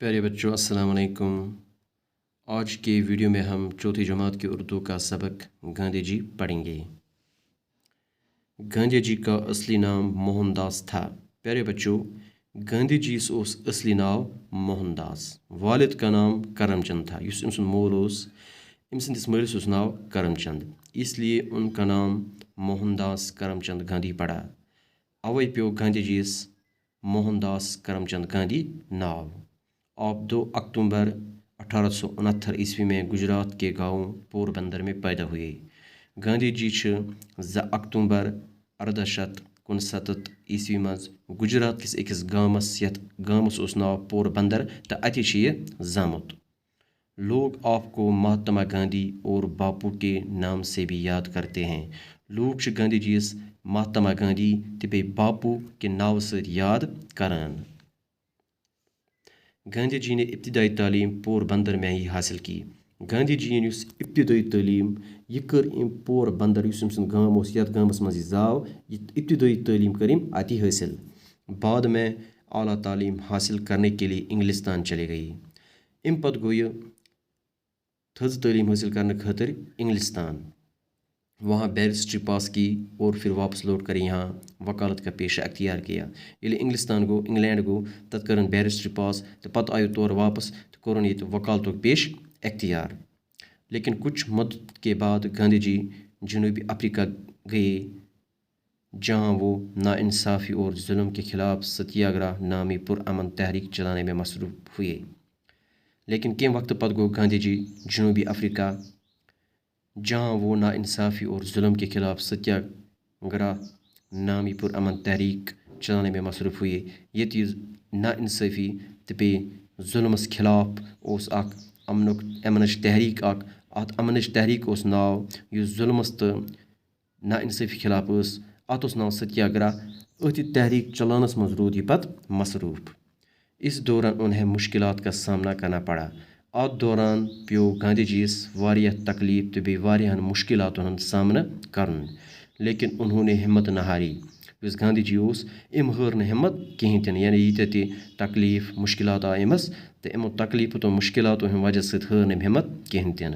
प्यारे बच्चों, अस्सलाम वालेकुम। आज के वीडियो में हम चौथी जमात की उर्दू का सबक गांधी जी पढ़ेंगे। गांधी जी का असली नाम मोहनदास था। प्यारे बच्चों, गांधी जी उस असली नाव मोहनदास। वालिद का नाम करमचंद था। युस अमसुन मोल उस अमसंदिस मलिस उस नाव करमचंद, इसलिए उनका नाम मोहनदास करमचंद गांधी पड़ा। अवै प्यो गांधी जी मोहनदास करमचंद गांधी नाव। आप 2 अक्टूबर 1869 ईस्वी में गुजरात के गांव पोरबंदर में पैदा हुए। गांधी जी 2 अक्टूबर 1869 ईस्वी मज गुजरात किस अकिस गामस यथ गामस उस नाव पोरबंदर तो अति जामुत। लोग आपको महात्मा गांधी और बापू के नाम से भी याद करते हैं। लोग गांधी जी महात्मा गांधी तो बे बापू के नाव से याद करान। गांधी जी ने इब्तिदाई तालीम पोरबंदर में ही हासिल की। गांधी जी ने इब्तिदाई तालीम यह कर पोरबंदर गाम यथ गामस मज जाव, इब्तिदाई तालीम कर अति हासिल। बाद में आला तालीम हासिल करने के लिए इंग्लिस्तान चले गई। अम पत गो यह थज तालीम हासिल करने खातिर इंग्लिस्तान, वहाँ बैरिस्ट्री पास की और फिर वापस लौट कर यहाँ वकालत का पेशा अख्तियार किया। ये इंग्लिस्तान गो, इंग्लैंड गो, तत् कर बैरिस्ट्री पास तो पत आयो तौर वापस तो कोरन ये वकालत पेश अख्तियार। लेकिन कुछ मदत के बाद गांधी जी जनूबी अफ्रीका गए, जहाँ वो नाइंसाफ़ी और जुल्म के खिलाफ सत्याग्रह नामी पुरअमन तहरीक चलाने में मसरूफ़ हुए। लेकिन कम वक्त पद गो गांधी जी जनूबी अफ्रीका, जहाँ वो नाइंसाफ़ी और जुल्म के खिलाफ सत्याग्रह नामी पुरअमन तहरीक चलाने में मसरूफ़ हुए। ये नाइंसाफ़ी तो बे जुल्मस खिलाफ उस अमनच तहरीक अत अमनच तहरीक उस नाव युस जुल्मस तो नाइंसाफ़ी खिलाफ अत उस नाव सत्याग्रह। अति तहरीक चलानस मज रोद यह पत मसरूफ़। इस दौरान उन्हें मुश्किलात का सामना करना पड़ा। अत दौरान प्यो गांधी जी वारियाह तकलीफ तो बे वारियाहन मुश्किलातन हुंद सामना करन, लेकिन उन्होंने हिम्मत न हारी। युस गांधी जी हार न हिम्मत कहीं तन, यानी यीत्या ते तकलीफ मुश्किलात आयमस तो इमो तकलीफ तो मुश्किलातों हंद वजह से हार न हिम्मत कहीं तन।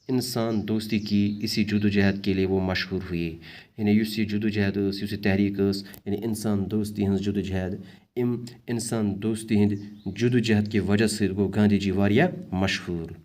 इंसान दोस्ती की इसी जदोजहद के लिए वो मशहूर हुए। यानी युस यह जदोजहद युस तहरीक यानी इंसान दोस्ती हंज जदोजहद, इंसान दोस्ती हंद जदोजहद की वजह से गो गांधी जी वारियाह मशहूर।